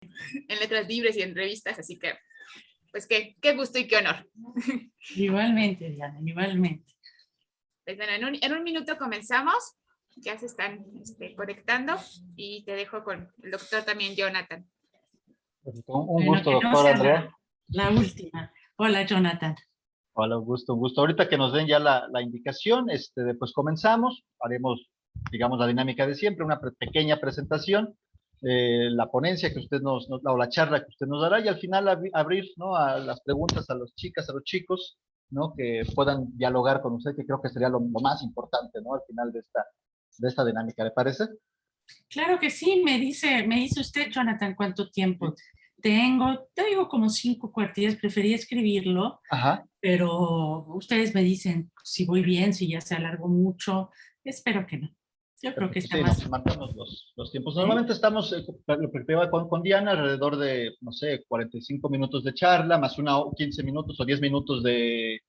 en letras libres y en revistas, así que pues qué gusto y qué honor. Igualmente, Diana, igualmente. Pues bueno, en un minuto comenzamos, ya se están conectando y te dejo con el doctor también, Jonathan. Un gusto, que no doctora sea Andrea. la última. Hola, Jonathan. Hola, un gusto. Ahorita que nos den ya la indicación, pues comenzamos, haremos, digamos, la dinámica de siempre, una pequeña presentación, la ponencia que usted o la charla que usted nos dará, y al final abrir, ¿no?, a las preguntas a las chicas, a los chicos, ¿no?, que puedan dialogar con usted, que creo que sería lo más importante, ¿no?, al final de esta dinámica, ¿le parece? Claro que sí, me dice usted, Jonathan, ¿cuánto tiempo? Sí. Te digo como 5 cuartillas, preferí escribirlo, Ajá. pero ustedes me dicen si voy bien, si ya se alargó mucho. Espero que no. Yo creo que está Sí, más. nos marcamos los tiempos. Normalmente estamos, lo que va con Diana, alrededor de, no sé, 45 minutos de charla, más 15 minutos o 10 minutos de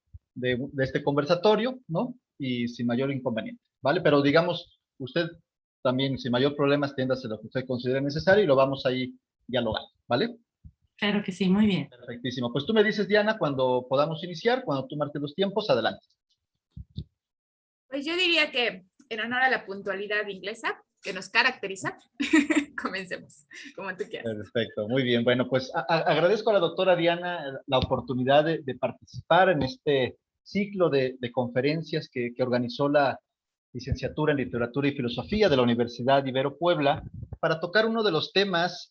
este conversatorio, ¿no? Y sin mayor inconveniente, ¿vale? Pero digamos, usted también, sin mayor problema, extiéndase lo que usted considere necesario y lo vamos ahí dialogando, ¿vale? Claro que sí, muy bien. Perfectísimo. Pues tú me dices, Diana, cuando podamos iniciar, cuando tú marques los tiempos, adelante. Pues yo diría que en honor a la puntualidad inglesa que nos caracteriza, comencemos, como tú quieras. Perfecto, muy bien. Bueno, pues agradezco a la doctora Diana la oportunidad de participar en este ciclo de conferencias que organizó la licenciatura en Literatura y Filosofía de la Universidad Ibero Puebla para tocar uno de los temas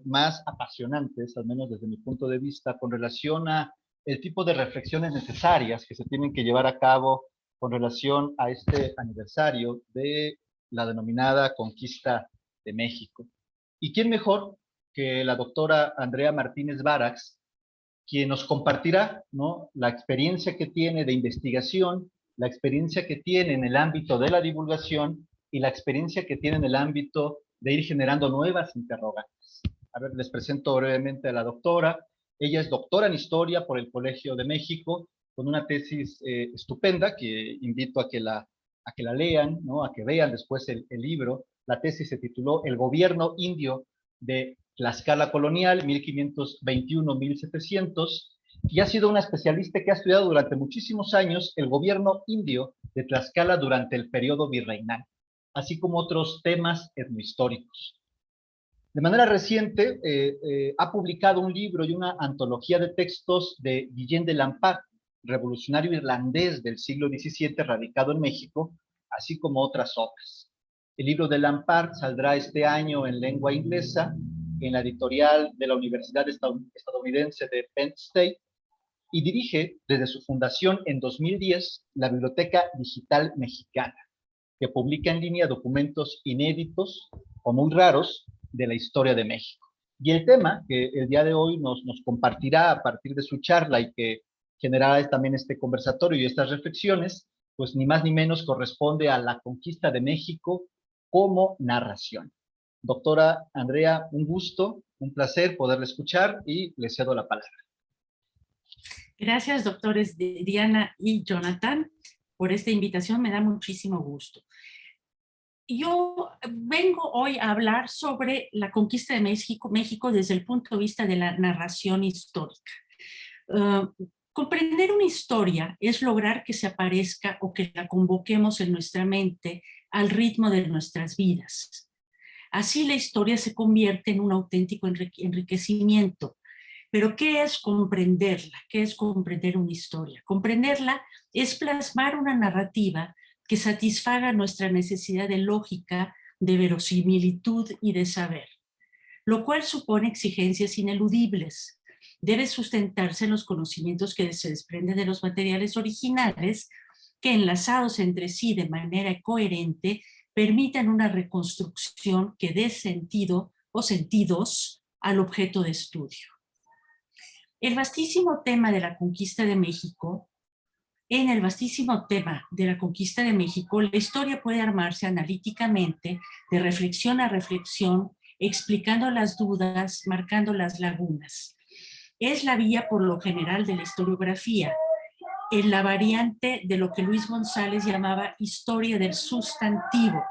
más apasionantes, al menos desde mi punto de vista, con relación a el tipo de reflexiones necesarias que se tienen que llevar a cabo con relación a este aniversario de la denominada Conquista de México. ¿Y quién mejor que la doctora Andrea Martínez Varax, quien nos compartirá, ¿no?, la experiencia que tiene de investigación, la experiencia que tiene en el ámbito de la divulgación y la experiencia que tiene en el ámbito de ir generando nuevas interrogantes? A ver, les presento brevemente a la doctora. Ella es doctora en Historia por el Colegio de México, con una tesis estupenda que invito a que la lean, ¿no?, a que vean después el libro. La tesis se tituló El gobierno indio de Tlaxcala colonial, 1521-1700, y ha sido una especialista que ha estudiado durante muchísimos años el gobierno indio de Tlaxcala durante el periodo virreinal, así como otros temas etnohistóricos. De manera reciente, ha publicado un libro y una antología de textos de Guillén de Lampart, revolucionario irlandés del siglo XVII, radicado en México, así como otras obras. El libro de Lampart saldrá este año en lengua inglesa, en la editorial de la Universidad Estadounidense de Penn State, y dirige desde su fundación en 2010 la Biblioteca Digital Mexicana, que publica en línea documentos inéditos o muy raros de la historia de México. Y el tema que el día de hoy nos compartirá a partir de su charla y que generará también este conversatorio y estas reflexiones, pues ni más ni menos corresponde a la conquista de México como narración. Doctora Andrea, un gusto, un placer poderle escuchar y le cedo la palabra. Gracias, doctores Diana y Jonathan, por esta invitación. Me da muchísimo gusto. Yo vengo hoy a hablar sobre la conquista de México desde el punto de vista de la narración histórica. Comprender una historia es lograr que se aparezca o que la convoquemos en nuestra mente al ritmo de nuestras vidas. Así la historia se convierte en un auténtico enriquecimiento. Pero ¿qué es comprenderla? ¿Qué es comprender una historia? Comprenderla es plasmar una narrativa que satisfaga nuestra necesidad de lógica, de verosimilitud y de saber, lo cual supone exigencias ineludibles. Debe sustentarse en los conocimientos que se desprenden de los materiales originales, que enlazados entre sí de manera coherente permitan una reconstrucción que dé sentido o sentidos al objeto de estudio. El vastísimo tema de la conquista de México, en el vastísimo tema de la conquista de México, la historia puede armarse analíticamente, de reflexión a reflexión, explicando las dudas, marcando las lagunas. Es la vía, por lo general, de la historiografía, en la variante de lo que Luis González llamaba historia del sustantivo.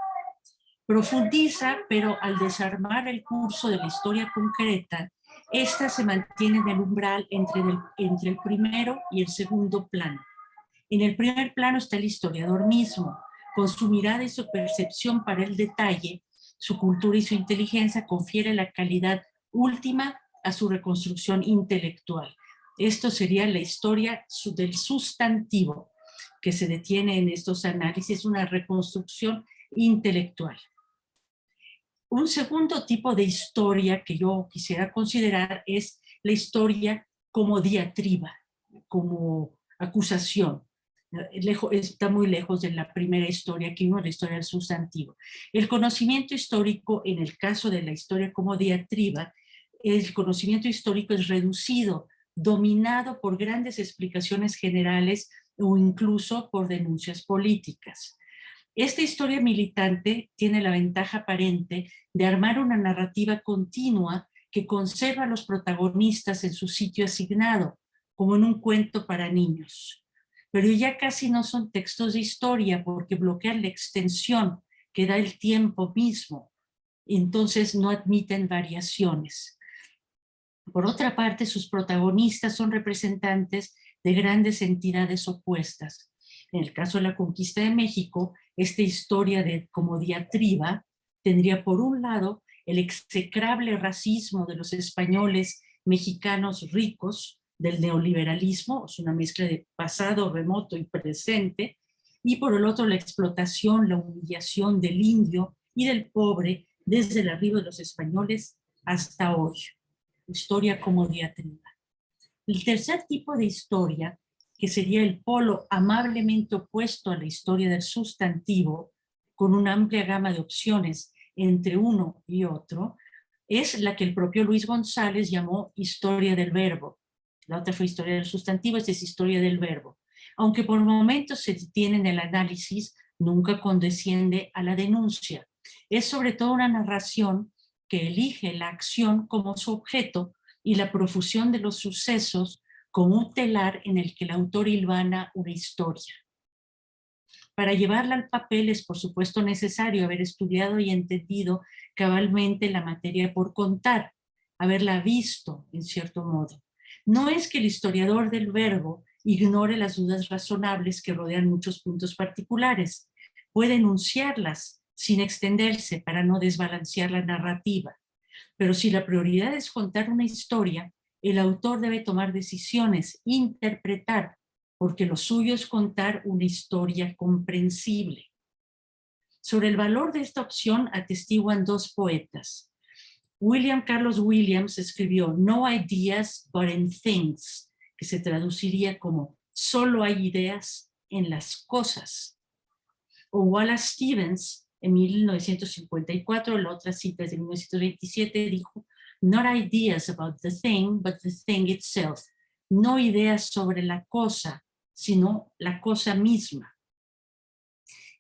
Profundiza, pero al desarmar el curso de la historia concreta, esta se mantiene en el umbral entre el primero y el segundo plano. En el primer plano está el historiador mismo, con su mirada y su percepción para el detalle, su cultura y su inteligencia confiere la calidad última a su reconstrucción intelectual. Esto sería la historia del sustantivo que se detiene en estos análisis, una reconstrucción intelectual. Un segundo tipo de historia que yo quisiera considerar es la historia como diatriba, como acusación. Está muy lejos de la primera historia que vimos, la historia del sustantivo. El conocimiento histórico, en el caso de la historia como diatriba, el conocimiento histórico es reducido, dominado por grandes explicaciones generales o incluso por denuncias políticas. Esta historia militante tiene la ventaja aparente de armar una narrativa continua que conserva a los protagonistas en su sitio asignado, como en un cuento para niños. Pero ya casi no son textos de historia porque bloquean la extensión que da el tiempo mismo, entonces no admiten variaciones. Por otra parte, sus protagonistas son representantes de grandes entidades opuestas. En el caso de la conquista de México, esta historia como diatriba tendría por un lado el execrable racismo de los españoles mexicanos ricos, del neoliberalismo, es una mezcla de pasado, remoto y presente, y por el otro la explotación, la humillación del indio y del pobre desde el arribo de los españoles hasta hoy. Historia como diatriba. El tercer tipo de historia, que sería el polo amablemente opuesto a la historia del sustantivo, con una amplia gama de opciones entre uno y otro, es la que el propio Luis González llamó historia del verbo. La otra fue historia del sustantivo, esta es historia del verbo. Aunque por momentos se detiene en el análisis, nunca condesciende a la denuncia. Es sobre todo una narración que elige la acción como su objeto y la profusión de los sucesos como un telar en el que el autor hilvana una historia. Para llevarla al papel es por supuesto necesario haber estudiado y entendido cabalmente la materia por contar, haberla visto en cierto modo. No es que el historiador del verbo ignore las dudas razonables que rodean muchos puntos particulares, puede enunciarlas sin extenderse para no desbalancear la narrativa. Pero si la prioridad es contar una historia, el autor debe tomar decisiones, interpretar, porque lo suyo es contar una historia comprensible. Sobre el valor de esta opción atestiguan dos poetas. William Carlos Williams escribió No ideas but in things, que se traduciría como solo hay ideas en las cosas. O Wallace Stevens, en 1954, la otra cita es de 1927, dijo, not ideas about the thing, but the thing itself. No ideas sobre la cosa, sino la cosa misma.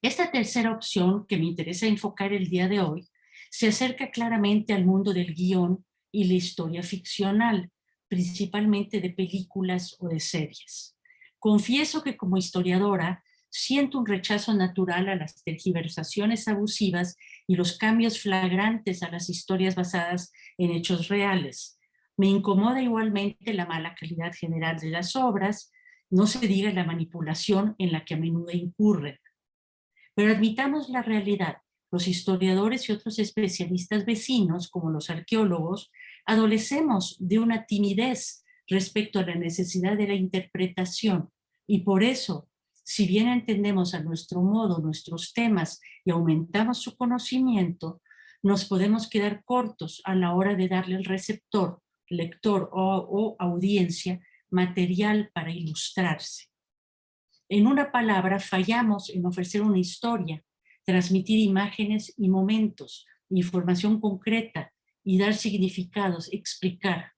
Esta tercera opción, que me interesa enfocar el día de hoy, se acerca claramente al mundo del guión y la historia ficcional, principalmente de películas o de series. Confieso que como historiadora, siento un rechazo natural a las tergiversaciones abusivas y los cambios flagrantes a las historias basadas en hechos reales. Me incomoda igualmente la mala calidad general de las obras, no se diga la manipulación en la que a menudo incurren. Pero admitamos la realidad. Los historiadores y otros especialistas vecinos, como los arqueólogos, adolecemos de una timidez respecto a la necesidad de la interpretación y por eso, si bien entendemos a nuestro modo nuestros temas y aumentamos su conocimiento, nos podemos quedar cortos a la hora de darle al receptor, lector o audiencia material para ilustrarse. En una palabra, fallamos en ofrecer una historia, transmitir imágenes y momentos, información concreta y dar significados, explicar.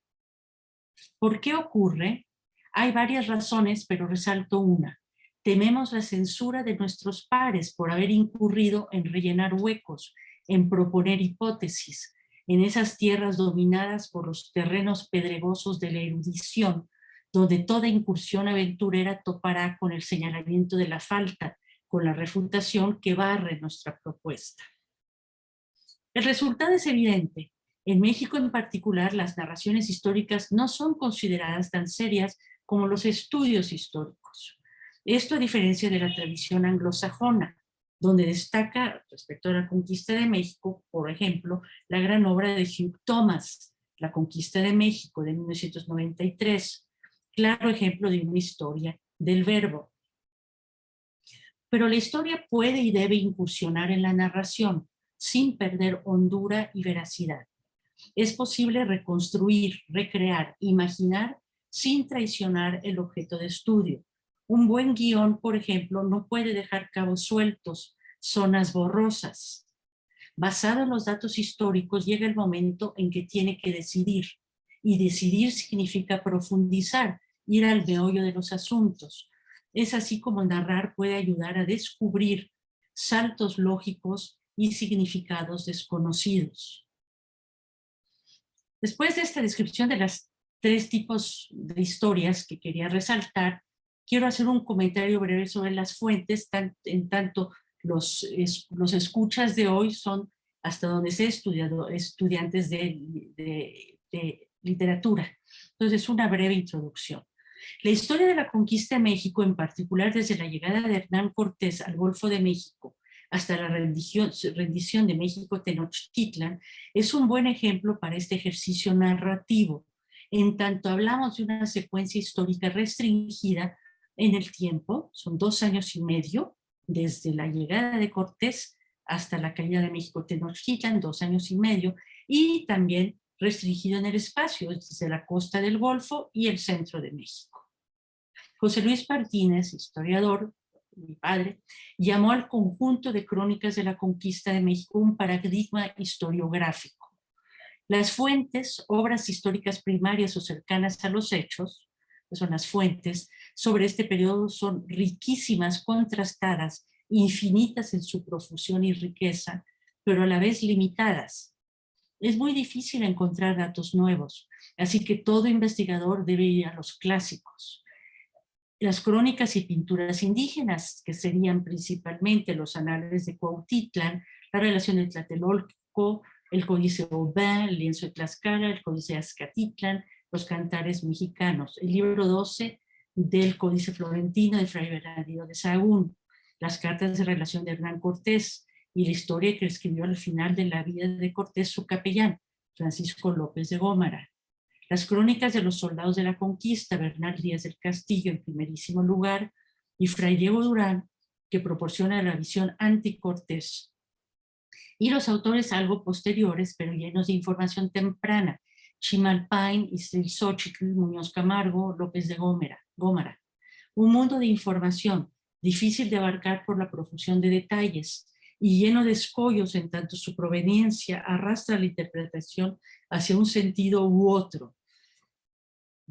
¿Por qué ocurre? Hay varias razones, pero resalto una. Tememos la censura de nuestros pares por haber incurrido en rellenar huecos, en proponer hipótesis, en esas tierras dominadas por los terrenos pedregosos de la erudición, donde toda incursión aventurera topará con el señalamiento de la falta, con la refutación que barre nuestra propuesta. El resultado es evidente. En México en particular, las narraciones históricas no son consideradas tan serias como los estudios históricos. Esto a diferencia de la tradición anglosajona, donde destaca respecto a la conquista de México, por ejemplo, la gran obra de Hugh Thomas, La conquista de México de 1993, claro ejemplo de una historia del verbo. Pero la historia puede y debe incursionar en la narración sin perder hondura y veracidad. Es posible reconstruir, recrear, imaginar sin traicionar el objeto de estudio. Un buen guión, por ejemplo, no puede dejar cabos sueltos, zonas borrosas. Basado en los datos históricos, llega el momento en que tiene que decidir. Y decidir significa profundizar, ir al meollo de los asuntos. Es así como narrar puede ayudar a descubrir saltos lógicos y significados desconocidos. Después de esta descripción de las tres tipos de historias que quería resaltar, quiero hacer un comentario breve sobre las fuentes, en tanto los escuchas de hoy son, hasta donde sé, estudiantes de literatura. Entonces, una breve introducción. La historia de la conquista de México, en particular desde la llegada de Hernán Cortés al Golfo de México hasta la rendición de México Tenochtitlan, es un buen ejemplo para este ejercicio narrativo, en tanto hablamos de una secuencia histórica restringida en el tiempo, son 2 años y medio, desde la llegada de Cortés hasta la caída de México Tenochtitlan, 2 años y medio, y también restringido en el espacio, desde la costa del Golfo y el centro de México. José Luis Martínez, historiador, mi padre, llamó al conjunto de crónicas de la conquista de México un paradigma historiográfico. Las fuentes, obras históricas primarias o cercanas a los hechos, que son las fuentes, sobre este periodo son riquísimas, contrastadas, infinitas en su profusión y riqueza, pero a la vez limitadas. Es muy difícil encontrar datos nuevos, así que todo investigador debe ir a los clásicos. Las crónicas y pinturas indígenas, que serían principalmente los anales de Cuautitlán, la relación de Tlatelolco, el Códice Aubin, el lienzo de Tlaxcala, el Códice de Azcatitlán, los cantares mexicanos, el libro 12 del Códice Florentino de Fray Bernardino de Sahagún, las cartas de relación de Hernán Cortés y la historia que escribió al final de la vida de Cortés su capellán, Francisco López de Gómara. Las crónicas de los soldados de la conquista, Bernal Díaz del Castillo en primerísimo lugar, y Fray Diego Durán, que proporciona la visión anti-Cortés. Y los autores algo posteriores, pero llenos de información temprana, Chimalpain, Xochitl, Muñoz Camargo, López de Gómara. Un mundo de información, difícil de abarcar por la profusión de detalles, y lleno de escollos en tanto su proveniencia arrastra la interpretación hacia un sentido u otro.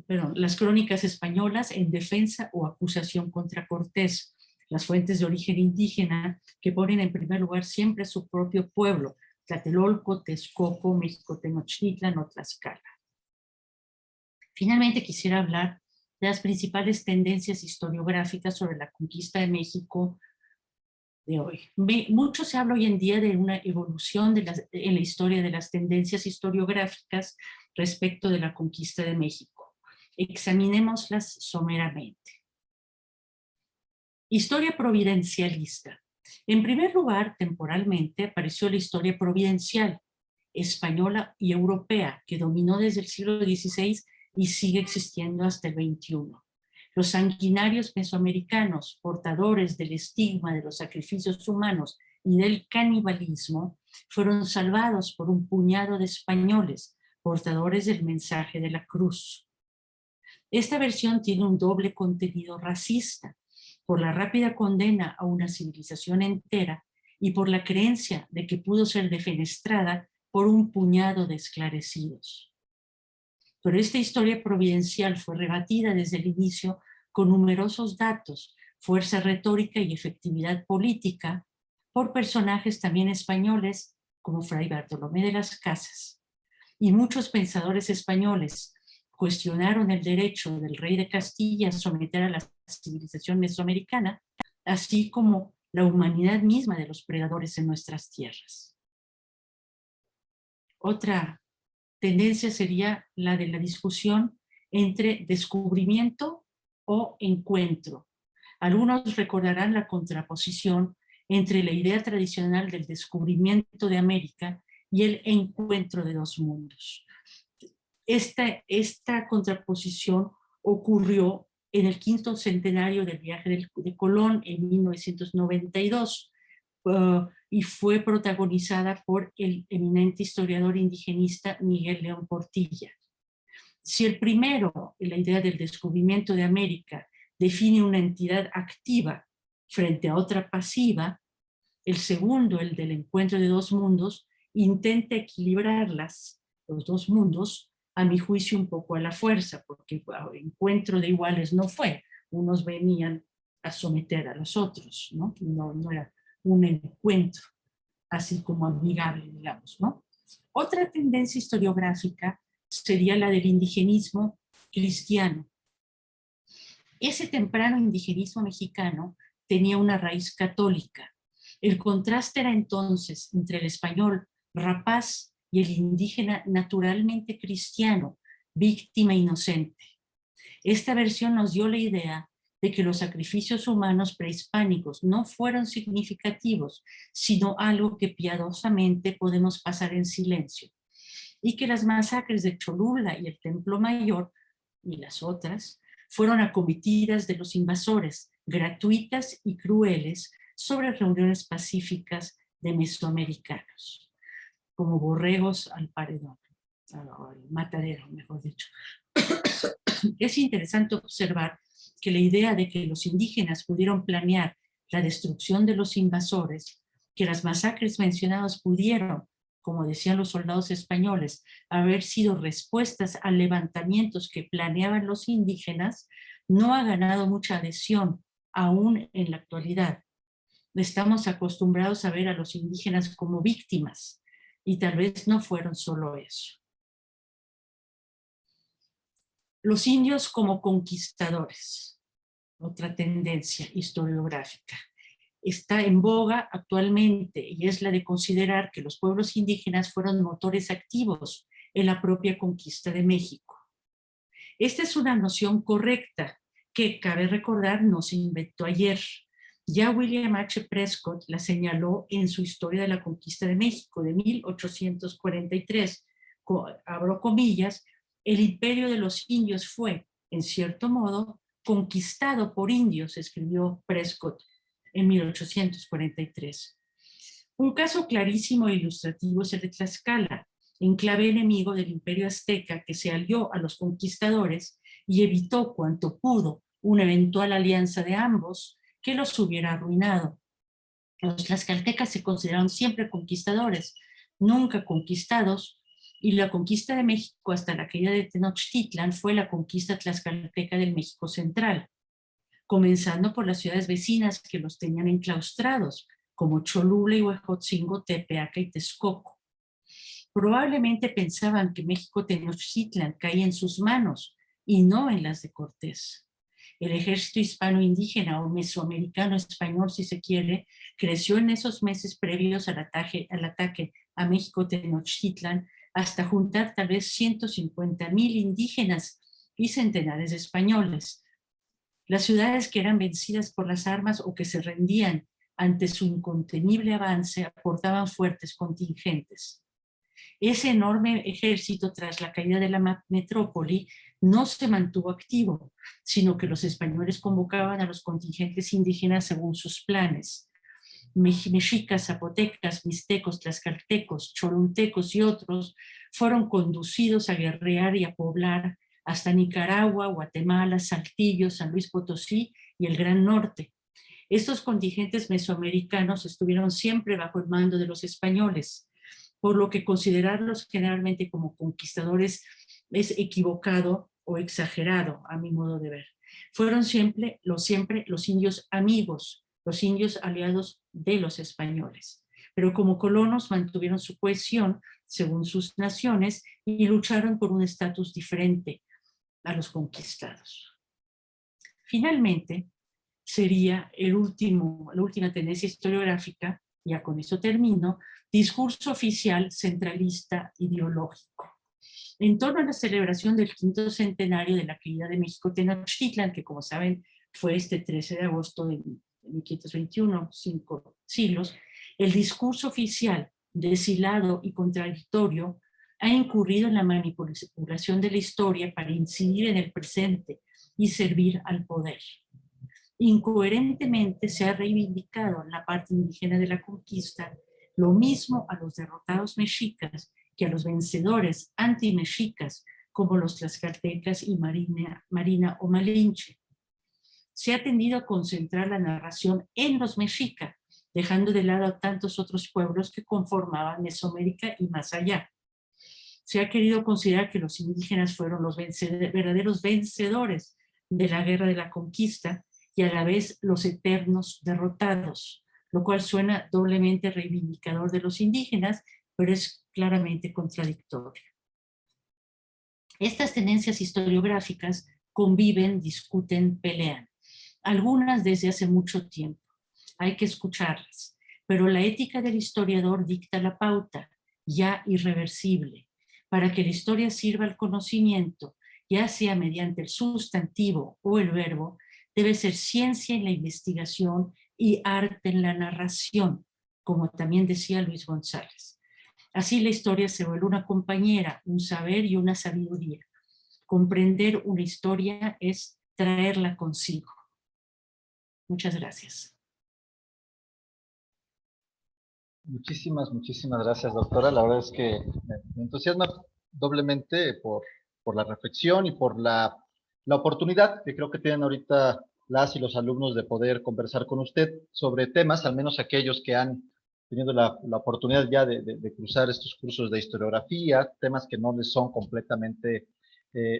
Pero las crónicas españolas en defensa o acusación contra Cortés, las fuentes de origen indígena que ponen en primer lugar siempre a su propio pueblo, Tlatelolco, Texcoco, México Tenochtitlan o Tlaxcala. Finalmente quisiera hablar de las principales tendencias historiográficas sobre la conquista de México de hoy. Mucho se habla hoy en día de una evolución en la historia de las tendencias historiográficas respecto de la conquista de México. Examinémoslas someramente. Historia providencialista. En primer lugar, temporalmente, apareció la historia providencial, española y europea, que dominó desde el siglo XVI y sigue existiendo hasta el XXI. Los sanguinarios mesoamericanos, portadores del estigma de los sacrificios humanos y del canibalismo, fueron salvados por un puñado de españoles, portadores del mensaje de la cruz. Esta versión tiene un doble contenido racista, por la rápida condena a una civilización entera y por la creencia de que pudo ser defenestrada por un puñado de esclarecidos. Pero esta historia providencial fue rebatida desde el inicio con numerosos datos, fuerza retórica y efectividad política por personajes también españoles como Fray Bartolomé de las Casas. Y muchos pensadores españoles cuestionaron el derecho del rey de Castilla a someter a la civilización mesoamericana, así como la humanidad misma de los predadores en nuestras tierras. Otra tendencia sería la de la discusión entre descubrimiento o encuentro. Algunos recordarán la contraposición entre la idea tradicional del descubrimiento de América y el encuentro de dos mundos. Esta contraposición ocurrió en el quinto centenario del viaje de Colón en 1992 y fue protagonizada por el eminente historiador indigenista Miguel León Portilla. Si el primero, la idea del descubrimiento de América, define una entidad activa frente a otra pasiva, el segundo, el del encuentro de dos mundos, intenta equilibrarlas, los dos mundos, a mi juicio un poco a la fuerza, porque el encuentro de iguales no fue. Unos venían a someter a los otros, ¿no? No era un encuentro así como amigable, digamos, ¿no? Otra tendencia historiográfica sería la del indigenismo cristiano. Ese temprano indigenismo mexicano tenía una raíz católica. El contraste era entonces entre el español rapaz y el indígena naturalmente cristiano, víctima inocente. Esta versión nos dio la idea de que los sacrificios humanos prehispánicos no fueron significativos, sino algo que piadosamente podemos pasar en silencio, y que las masacres de Cholula y el Templo Mayor y las otras fueron acometidas de los invasores, gratuitas y crueles, sobre reuniones pacíficas de mesoamericanos, como borregos al paredón, al matadero, mejor dicho. Es interesante observar que la idea de que los indígenas pudieron planear la destrucción de los invasores, que las masacres mencionadas pudieron, como decían los soldados españoles, haber sido respuestas a levantamientos que planeaban los indígenas, no ha ganado mucha adhesión aún en la actualidad. Estamos acostumbrados a ver a los indígenas como víctimas, y tal vez no fueron solo eso. Los indios como conquistadores, otra tendencia historiográfica. Está en boga actualmente y es la de considerar que los pueblos indígenas fueron motores activos en la propia conquista de México. Esta es una noción correcta que, cabe recordar, no se inventó ayer. Ya William H. Prescott la señaló en su Historia de la Conquista de México de 1843, abro comillas, el imperio de los indios fue, en cierto modo, conquistado por indios, escribió Prescott en 1843. Un caso clarísimo e ilustrativo es el de Tlaxcala, enclave enemigo del imperio azteca que se alió a los conquistadores y evitó cuanto pudo una eventual alianza de ambos que los hubiera arruinado. Los tlaxcaltecas se consideraron siempre conquistadores, nunca conquistados, y la conquista de México hasta la caída de Tenochtitlan fue la conquista tlaxcalteca del México central, comenzando por las ciudades vecinas que los tenían enclaustrados, como Cholula y Huejotzingo, Tepeaca y Texcoco. Probablemente pensaban que México Tenochtitlan caía en sus manos y no en las de Cortés. El ejército hispano-indígena o mesoamericano español, si se quiere, creció en esos meses previos al ataque a México Tenochtitlan hasta juntar tal vez 150,000 indígenas y centenares de españoles. Las ciudades que eran vencidas por las armas o que se rendían ante su incontenible avance aportaban fuertes contingentes. Ese enorme ejército, tras la caída de la metrópoli, no se mantuvo activo, sino que los españoles convocaban a los contingentes indígenas según sus planes. Mexicas, zapotecas, mixtecos, tlaxcaltecos, cholultecos y otros fueron conducidos a guerrear y a poblar hasta Nicaragua, Guatemala, Saltillo, San Luis Potosí y el Gran Norte. Estos contingentes mesoamericanos estuvieron siempre bajo el mando de los españoles, por lo que considerarlos generalmente como conquistadores es equivocado o exagerado a mi modo de ver. Fueron siempre los indios amigos, los indios aliados de los españoles, pero como colonos mantuvieron su cohesión según sus naciones y lucharon por un estatus diferente a los conquistados. Finalmente, sería la última tendencia historiográfica, ya con eso termino, discurso oficial centralista ideológico. En torno a la celebración del 5º centenario de la caída de México Tenochtitlan, que como saben fue este 13 de agosto de 1521, 5 siglos, el discurso oficial, deshilado y contradictorio, ha incurrido en la manipulación de la historia para incidir en el presente y servir al poder. Incoherentemente se ha reivindicado la parte indígena de la conquista, lo mismo a los derrotados mexicas que a los vencedores anti-mexicas como los tlaxcaltecas y Marina o Malinche. Se ha tendido a concentrar la narración en los mexicas, dejando de lado a tantos otros pueblos que conformaban Mesoamérica y más allá. Se ha querido considerar que los indígenas fueron los verdaderos vencedores de la guerra de la conquista y a la vez los eternos derrotados, lo cual suena doblemente reivindicador de los indígenas, pero es claramente contradictorio. Estas tendencias historiográficas conviven, discuten, pelean, algunas desde hace mucho tiempo. Hay que escucharlas, pero la ética del historiador dicta la pauta, ya irreversible, para que la historia sirva al conocimiento, ya sea mediante el sustantivo o el verbo, debe ser ciencia en la investigación y arte en la narración, como también decía Luis González. Así la historia se vuelve una compañera, un saber y una sabiduría. Comprender una historia es traerla consigo. Muchas gracias. Muchísimas gracias, doctora. La verdad es que me entusiasma doblemente por la reflexión y por la oportunidad que creo que tienen ahorita las y los alumnos de poder conversar con usted sobre temas, al menos aquellos que han tenido la oportunidad ya de cruzar estos cursos de historiografía, temas que no les son completamente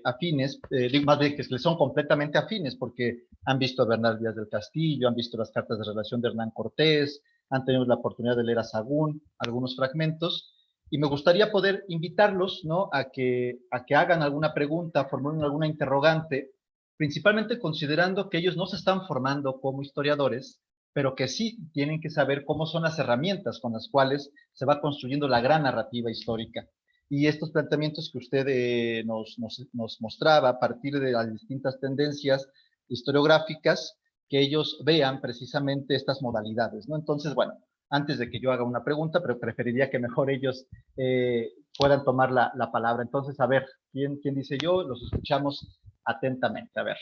afines, digo más bien que les son completamente afines porque han visto a Bernal Díaz del Castillo, han visto las cartas de relación de Hernán Cortés, han tenido la oportunidad de leer a Sahagún, algunos fragmentos, y me gustaría poder invitarlos, ¿no?, a que hagan alguna pregunta, formulen alguna interrogante, principalmente considerando que ellos no se están formando como historiadores, pero que sí tienen que saber cómo son las herramientas con las cuales se va construyendo la gran narrativa histórica. Y estos planteamientos que usted nos mostraba a partir de las distintas tendencias historiográficas, que ellos vean precisamente estas modalidades, ¿no? Entonces, bueno, antes de que yo haga una pregunta, pero preferiría que mejor ellos puedan tomar la palabra. Entonces, a ver, ¿quién dice yo? Los escuchamos atentamente. A ver.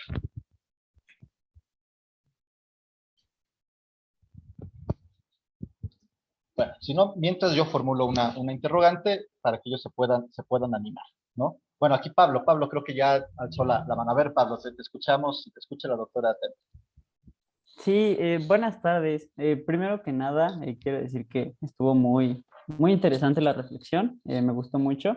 Bueno, si no, mientras yo formulo una interrogante para que ellos se puedan animar, ¿no? Bueno, aquí Pablo, creo que ya alzó la mano. A ver, Pablo, te escuchamos, si te escucha la doctora atenta. Sí, buenas tardes. Primero que nada, quiero decir que estuvo muy interesante la reflexión, me gustó mucho.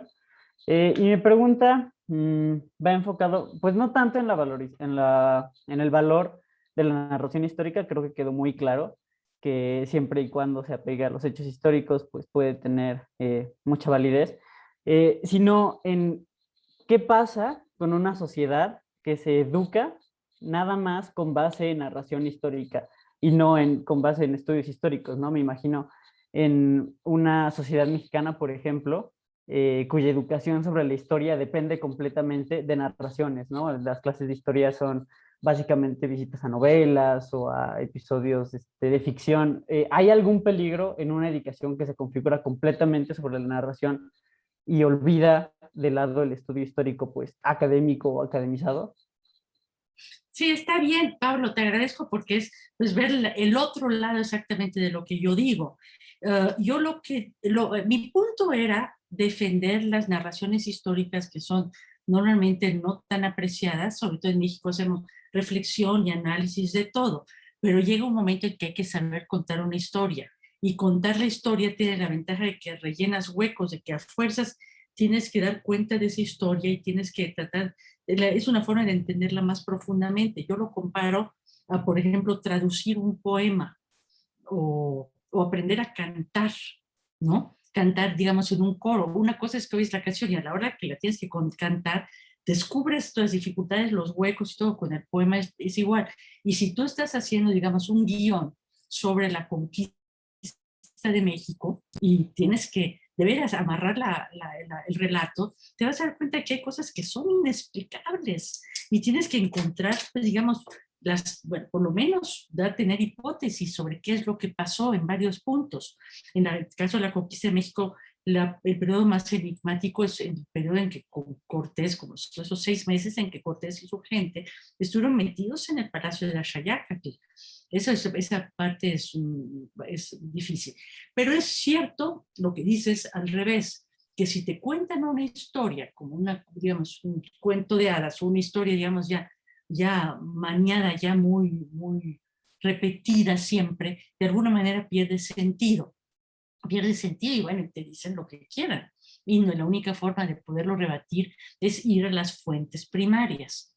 Y mi pregunta va enfocado, pues no tanto en en el valor de la narración histórica, creo que quedó muy claro que siempre y cuando se apegue a los hechos históricos, pues puede tener mucha validez, sino en qué pasa con una sociedad que se educa nada más con base en narración histórica y no con base en estudios históricos, ¿no? Me imagino en una sociedad mexicana, por ejemplo, cuya educación sobre la historia depende completamente de narraciones, ¿no? Las clases de historia son básicamente visitas a novelas o a episodios de ficción. ¿Hay algún peligro en una educación que se configura completamente sobre la narración y olvida de lado el estudio histórico, pues, académico o academizado? Sí, está bien, Pablo, te agradezco porque es pues, ver el otro lado exactamente de lo que yo digo. Yo mi punto era defender las narraciones históricas que son normalmente no tan apreciadas, sobre todo en México hacemos reflexión y análisis de todo, pero llega un momento en que hay que saber contar una historia y contar la historia tiene la ventaja de que rellenas huecos, de que a fuerzas tienes que dar cuenta de esa historia y tienes que tratar, es una forma de entenderla más profundamente. Yo lo comparo a, por ejemplo, traducir un poema o aprender a cantar, ¿no? Cantar, digamos, en un coro. Una cosa es que oyes la canción y a la hora que la tienes que cantar, descubres las dificultades, los huecos y todo. Con el poema es igual. Y si tú estás haciendo, digamos, un guión sobre la conquista conquista de México y tienes que de veras amarrar el relato, te vas a dar cuenta que hay cosas que son inexplicables y tienes que encontrar, pues digamos, bueno, por lo menos tener hipótesis sobre qué es lo que pasó en varios puntos. En el caso de la conquista de México, el periodo más enigmático es el periodo en que Cortés, como esos 6 meses en que Cortés y su gente estuvieron metidos en el Palacio de la Xayácatl. Esa parte es difícil. Pero es cierto lo que dices al revés, que si te cuentan una historia, como digamos, un cuento de hadas, o una historia, digamos, ya maniada, ya muy, muy repetida siempre, de alguna manera pierde sentido y bueno, te dicen lo que quieran. Y no, la única forma de poderlo rebatir es ir a las fuentes primarias.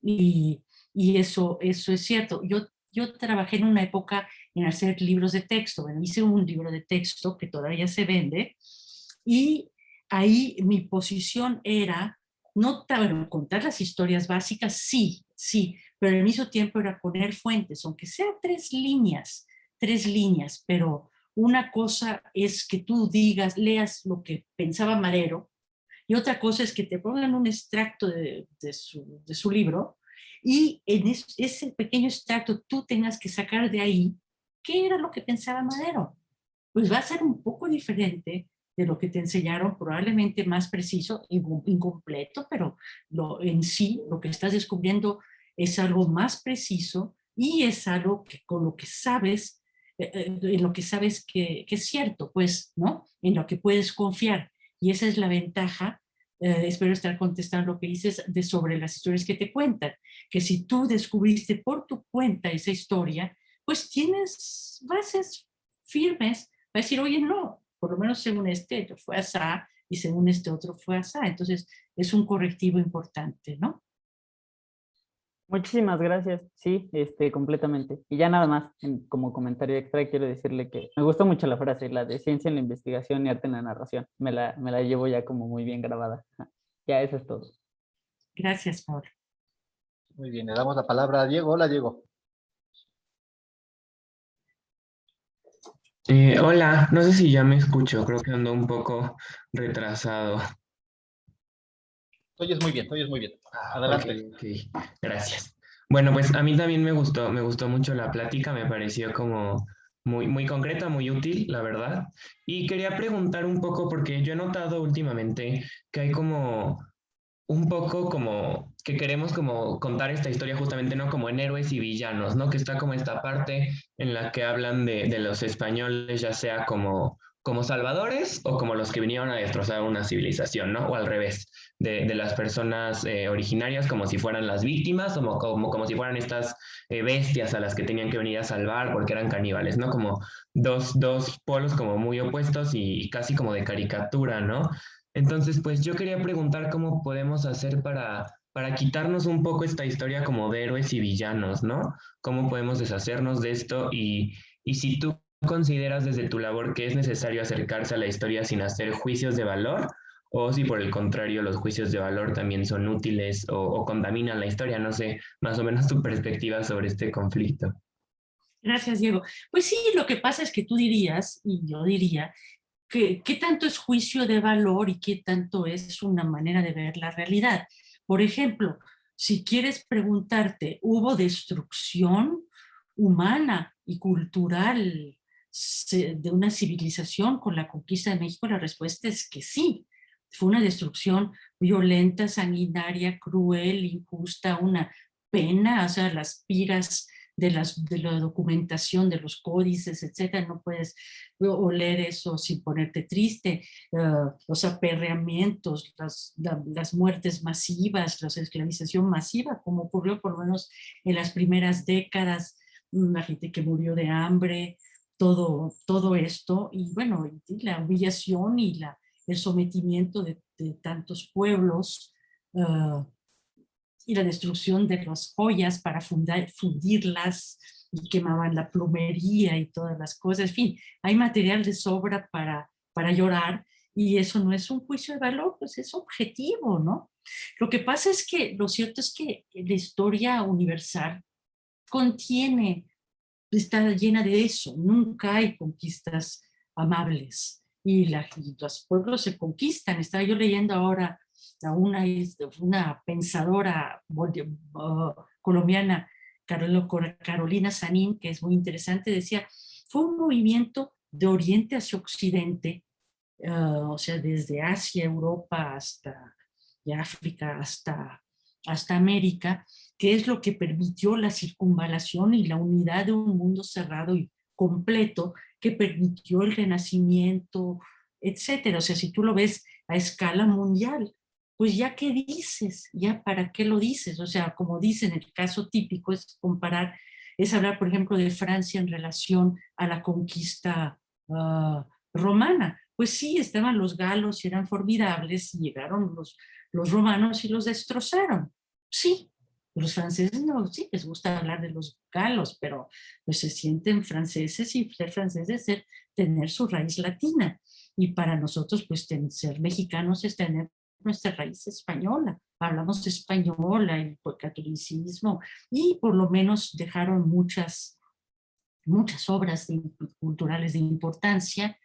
Y eso es cierto. Yo trabajé en una época en hacer libros de texto. Bueno, hice un libro de texto que todavía se vende y ahí mi posición era bueno, contar las historias básicas, sí, pero al mismo tiempo era poner fuentes, aunque sean 3 líneas, pero una cosa es que tú leas lo que pensaba Madero, y otra cosa es que te pongan un extracto de su libro, y en ese pequeño extracto tú tengas que sacar de ahí qué era lo que pensaba Madero. Pues va a ser un poco diferente de lo que te enseñaron, probablemente más preciso, incompleto, pero en sí lo que estás descubriendo es algo más preciso y es algo que con lo que sabes, en lo que sabes que es cierto, pues, ¿no? En lo que puedes confiar. Y esa es la ventaja, espero estar contestando lo que dices, sobre las historias que te cuentan, que si tú descubriste por tu cuenta esa historia, pues tienes bases firmes para decir, oye, no, por lo menos según este fue asá y según este otro fue asá. Entonces, es un correctivo importante, ¿no? Muchísimas gracias. Sí, completamente. Y ya nada más, como comentario extra, quiero decirle que me gustó mucho la frase, la de ciencia en la investigación y arte en la narración. Me la llevo ya como muy bien grabada. Ya, eso es todo. Gracias, Paula. Muy bien, le damos la palabra a Diego. Hola, Diego. Hola, no sé si ya me escucho, creo que ando un poco retrasado. Te oyes muy bien, te oyes muy bien. Adelante. Ok, gracias. Bueno, pues a mí también me gustó mucho la plática, me pareció como muy, muy concreta, muy útil, la verdad. Y quería preguntar un poco, porque yo he notado últimamente que hay como un poco como que queremos como contar esta historia justamente, ¿no? Como en héroes y villanos, ¿no? Que está como esta parte en la que hablan de los españoles, ya sea como salvadores o como los que vinieron a destrozar una civilización, ¿no? O al revés, de las personas originarias como si fueran las víctimas, como si fueran estas bestias a las que tenían que venir a salvar porque eran caníbales, ¿no? Como dos polos como muy opuestos y casi como de caricatura, ¿no? Entonces, pues yo quería preguntar cómo podemos hacer para quitarnos un poco esta historia como de héroes y villanos, ¿no? ¿Cómo podemos deshacernos de esto? Y si tú consideras desde tu labor que es necesario acercarse a la historia sin hacer juicios de valor, o si por el contrario los juicios de valor también son útiles o contaminan la historia, no sé, más o menos tu perspectiva sobre este conflicto. Gracias, Diego. Pues sí, lo que pasa es que tú dirías, y yo diría, que qué tanto es juicio de valor y qué tanto es una manera de ver la realidad. Por ejemplo, si quieres preguntarte, ¿hubo destrucción humana y cultural de una civilización con la conquista de México? La respuesta es que sí. Fue una destrucción violenta, sanguinaria, cruel, injusta, una pena, o sea, las piras de la documentación, de los códices, etcétera, no puedes oler eso sin ponerte triste, los aperreamientos, las muertes masivas, la esclavización masiva, como ocurrió por lo menos en las primeras décadas, la gente que murió de hambre, todo esto, y bueno, y la humillación y el sometimiento de tantos pueblos, y la destrucción de las joyas para fundirlas y quemaban la plomería y todas las cosas. En fin, hay material de sobra para llorar y eso no es un juicio de valor, pues es objetivo, ¿no? Lo que pasa es que lo cierto es que la historia universal está llena de eso. Nunca hay conquistas amables y los pueblos se conquistan. Estaba yo leyendo ahora a una pensadora colombiana, Carolina Sanín, que es muy interesante, decía, fue un movimiento de oriente hacia occidente, o sea, desde Asia, Europa, y África, hasta América, que es lo que permitió la circunvalación y la unidad de un mundo cerrado y completo, que permitió el renacimiento, etcétera. O sea, si tú lo ves a escala mundial, pues ya qué dices, ya para qué lo dices. O sea, como dicen, el caso típico es comparar, es hablar, por ejemplo, de Francia en relación a la conquista romana. Pues sí, estaban los galos y eran formidables, y llegaron los romanos y los destrozaron. Sí, los franceses no, sí, les gusta hablar de los galos, pero pues se sienten franceses, y ser franceses es tener su raíz latina. Y para nosotros, pues ser mexicanos es tener nuestra raíz española. Hablamos española, el catolicismo, y por lo menos dejaron muchas obras culturales de importancia.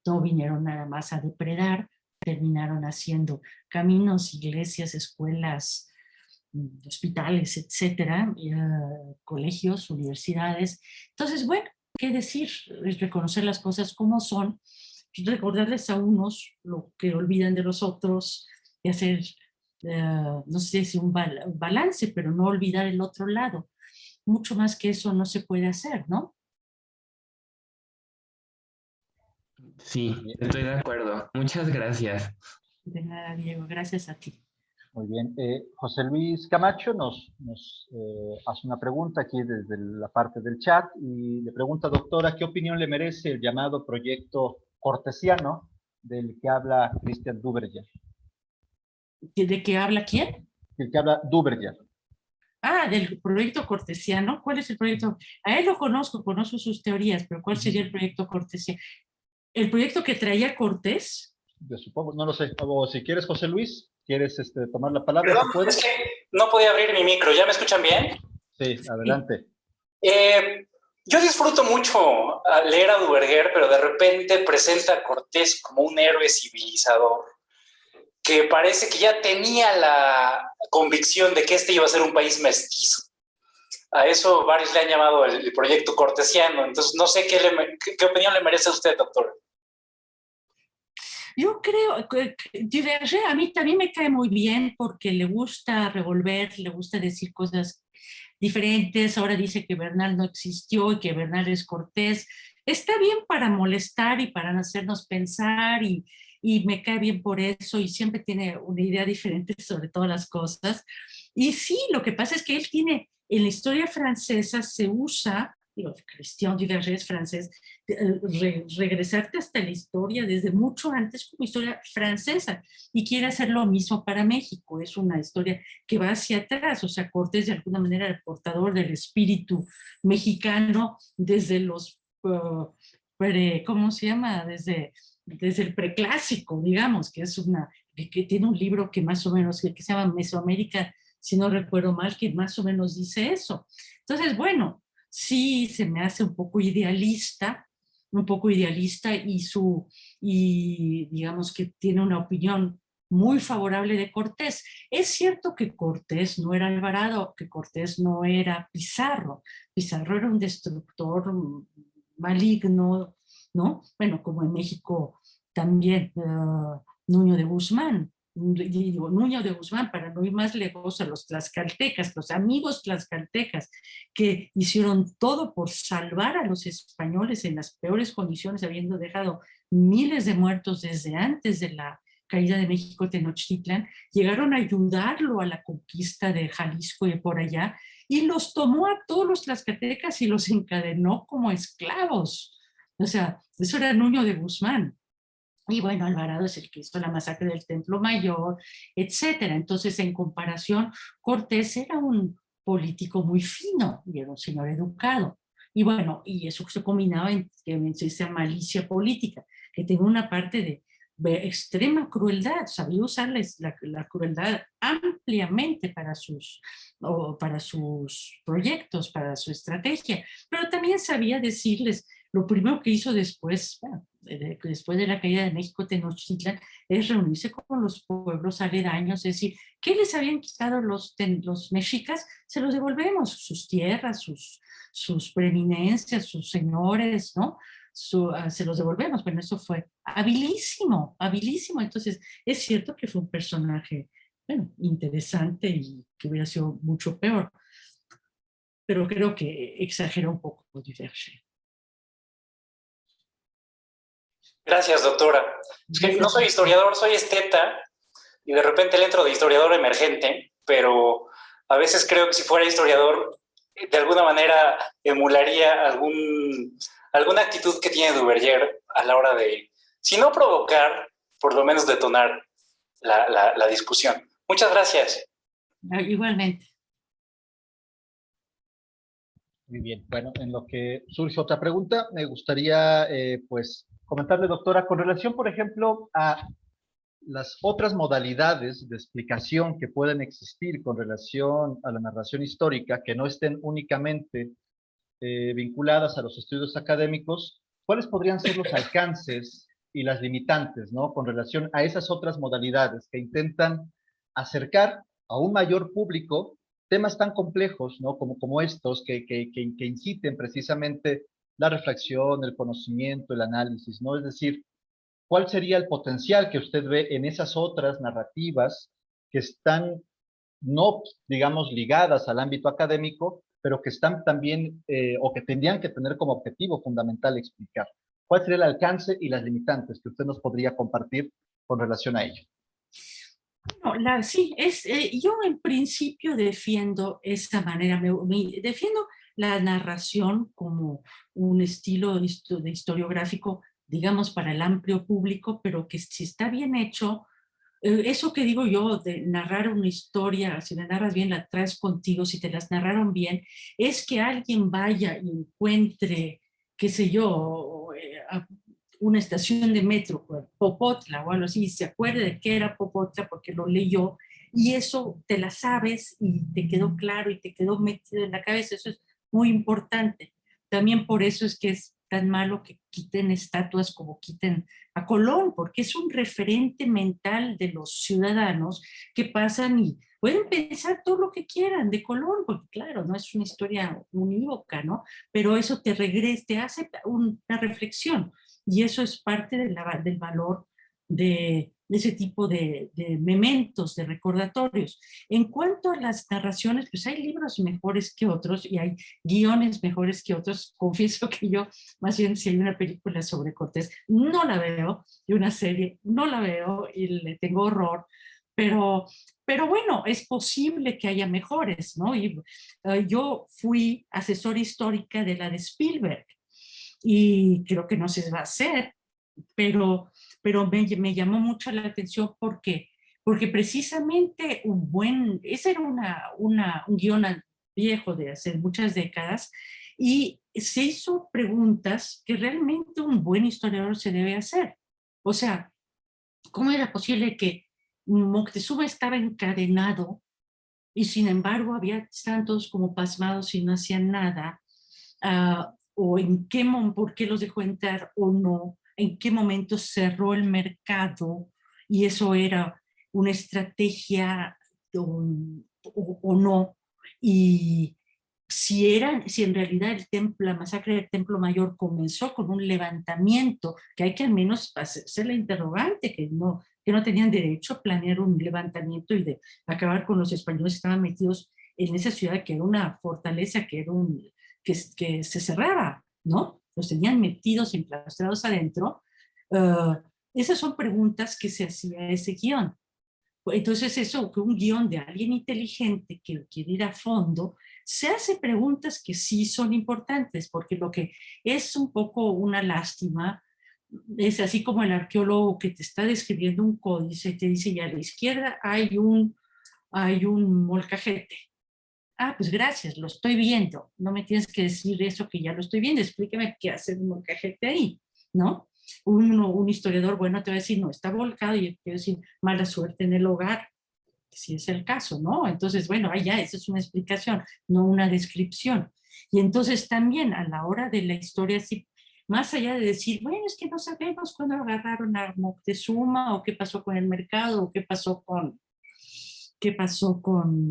No vinieron nada más a depredar, terminaron haciendo caminos, iglesias, escuelas, hospitales, etcétera, colegios, universidades. Entonces, bueno, qué decir, es reconocer las cosas como son, recordarles a unos lo que olvidan de los otros, y hacer, no sé si un balance, pero no olvidar el otro lado. Mucho más que eso no se puede hacer, ¿no? Sí, estoy de acuerdo. Muchas gracias. De nada, Diego, gracias a ti. Muy bien. José Luis Camacho nos hace una pregunta aquí desde la parte del chat y le pregunta, doctora, ¿qué opinión le merece el llamado proyecto cortesiano del que habla Christian Duverger? ¿De qué habla quién? El que habla Duverger. Ah, del proyecto cortesiano. ¿Cuál es el proyecto? A él lo conozco sus teorías, pero ¿cuál sería el proyecto cortesiano? ¿El proyecto que traía Cortés? Yo supongo, no lo sé. O si quieres, José Luis, ¿quieres tomar la palabra? Perdón, es que no podía abrir mi micro. ¿Ya me escuchan bien? Sí, adelante. Yo disfruto mucho leer a Duverger, pero de repente presenta a Cortés como un héroe civilizador que parece que ya tenía la convicción de que este iba a ser un país mestizo. A eso varios le han llamado el proyecto cortesiano. Entonces, no sé qué opinión le merece a usted, doctor. Yo creo que Duverger a mí también me cae muy bien porque le gusta revolver, le gusta decir cosas diferentes. Ahora dice que Bernal no existió y que Bernal es Cortés. Está bien para molestar y para hacernos pensar, y me cae bien por eso, y siempre tiene una idea diferente sobre todas las cosas. Y sí, lo que pasa es que él tiene, en la historia francesa se usa, digo, Christian Duverger es francés, regresarte hasta la historia desde mucho antes como historia francesa, y quiere hacer lo mismo para México. Es una historia que va hacia atrás. O sea, Cortés de alguna manera era el portador del espíritu mexicano desde los, ¿cómo se llama? Desde el preclásico, digamos, que es que tiene un libro que más o menos, que se llama Mesoamérica, si no recuerdo mal, que más o menos dice eso. Entonces, bueno, sí se me hace un poco idealista, y digamos que tiene una opinión muy favorable de Cortés. Es cierto que Cortés no era Alvarado, que Cortés no era Pizarro. Pizarro era un destructor maligno, ¿no? Bueno, como en México también Nuño de Guzmán. Digo, Nuño de Guzmán, para no ir más lejos, a los tlaxcaltecas, los amigos tlaxcaltecas, que hicieron todo por salvar a los españoles en las peores condiciones, habiendo dejado miles de muertos desde antes de la caída de México Tenochtitlan, llegaron a ayudarlo a la conquista de Jalisco y por allá, y los tomó a todos los tlaxcaltecas y los encadenó como esclavos. O sea, eso era Nuño de Guzmán. Y bueno, Alvarado es el que hizo la masacre del Templo Mayor, etcétera. Entonces, en comparación, Cortés era un político muy fino y era un señor educado. Y bueno, y eso se combinaba en esa malicia política, que tenía una parte de extrema crueldad. Sabía usar la crueldad ampliamente para sus proyectos, para su estrategia, pero también sabía decirles. Lo primero que hizo después, bueno, después de la caída de México, Tenochtitlan, es reunirse con los pueblos aledaños, es decir, ¿qué les habían quitado los mexicas? Se los devolvemos, sus tierras, sus preeminencias, sus señores, ¿no? Se los devolvemos. Bueno, eso fue habilísimo, habilísimo. Entonces, es cierto que fue un personaje, bueno, interesante y que hubiera sido mucho peor, pero creo que exageró un poco Duverger. Gracias, doctora. Es que no soy historiador, soy esteta, y de repente le entro de historiador emergente, pero a veces creo que si fuera historiador, de alguna manera emularía alguna actitud que tiene Duverger a la hora de, si no provocar, por lo menos detonar la discusión. Muchas gracias. Igualmente. Muy bien. Bueno, en lo que surge otra pregunta, me gustaría pues comentarle, doctora, con relación, por ejemplo, a las otras modalidades de explicación que pueden existir con relación a la narración histórica, que no estén únicamente vinculadas a los estudios académicos, ¿cuáles podrían ser los alcances y las limitantes, ¿no? Con relación a esas otras modalidades que intentan acercar a un mayor público temas tan complejos, ¿no? Como estos, que inciten precisamente la reflexión, el conocimiento, el análisis, ¿no? Es decir, ¿cuál sería el potencial que usted ve en esas otras narrativas que están, no, digamos, ligadas al ámbito académico, pero que están también, o que tendrían que tener como objetivo fundamental explicar? ¿Cuál sería el alcance y las limitantes que usted nos podría compartir con relación a ello? No, sí, yo en principio defiendo esa manera, defiendo la narración como un estilo de historiográfico, digamos, para el amplio público, pero que si está bien hecho, eso que digo yo de narrar una historia, si la narras bien, la traes contigo, si te las narraron bien, es que alguien vaya y encuentre, qué sé yo, una estación de metro, Popotla o algo así, y se acuerde de qué era Popotla porque lo leyó, y eso te la sabes y te quedó claro y te quedó metido en la cabeza. Eso es muy importante. También por eso es que es tan malo que quiten estatuas como quiten a Colón, porque es un referente mental de los ciudadanos que pasan y pueden pensar todo lo que quieran de Colón, porque claro, no es una historia unívoca, ¿no? Pero eso te regresa, te hace una reflexión, y eso es parte del valor de ese tipo de mementos, de recordatorios. En cuanto a las narraciones, pues hay libros mejores que otros y hay guiones mejores que otros. Confieso que yo, más bien, si hay una película sobre Cortés, no la veo, y una serie, no la veo y le tengo horror, pero bueno, es posible que haya mejores, ¿no? Y yo fui asesora histórica de la de Spielberg y creo que no se va a hacer, pero me llamó mucho la atención porque precisamente ese era un guión viejo de hace muchas décadas, y se hizo preguntas que realmente un buen historiador se debe hacer. O sea, ¿cómo era posible que Moctezuma estaba encadenado y sin embargo estaban todos como pasmados y no hacían nada? O por qué los dejó entrar o no, en qué momento cerró el mercado y eso era una estrategia o no, y si en realidad la masacre del Templo Mayor comenzó con un levantamiento, que hay que al menos hacerse la interrogante, que no tenían derecho a planear un levantamiento y de acabar con los españoles que estaban metidos en esa ciudad, que era una fortaleza, que se cerraba, ¿no? Los tenían metidos, emplastrados adentro. Esas son preguntas que se hacía ese guión. Entonces eso, que un guión de alguien inteligente que quiere ir a fondo, se hace preguntas que sí son importantes, porque lo que es un poco una lástima es así como el arqueólogo que te está describiendo un códice y te dice, y a la izquierda hay un molcajete. Ah, pues gracias, lo estoy viendo. No me tienes que decir eso que ya lo estoy viendo. Explíqueme qué hace un molcajete ahí, ¿no? Un historiador bueno te va a decir, no, está volcado, y yo te voy a decir, mala suerte en el hogar, si es el caso, ¿no? Entonces, bueno, ya, esa es una explicación, no una descripción. Y entonces también a la hora de la historia, sí, más allá de decir, bueno, es que no sabemos cuándo agarraron a Moctezuma, o qué pasó con el mercado, o qué pasó con,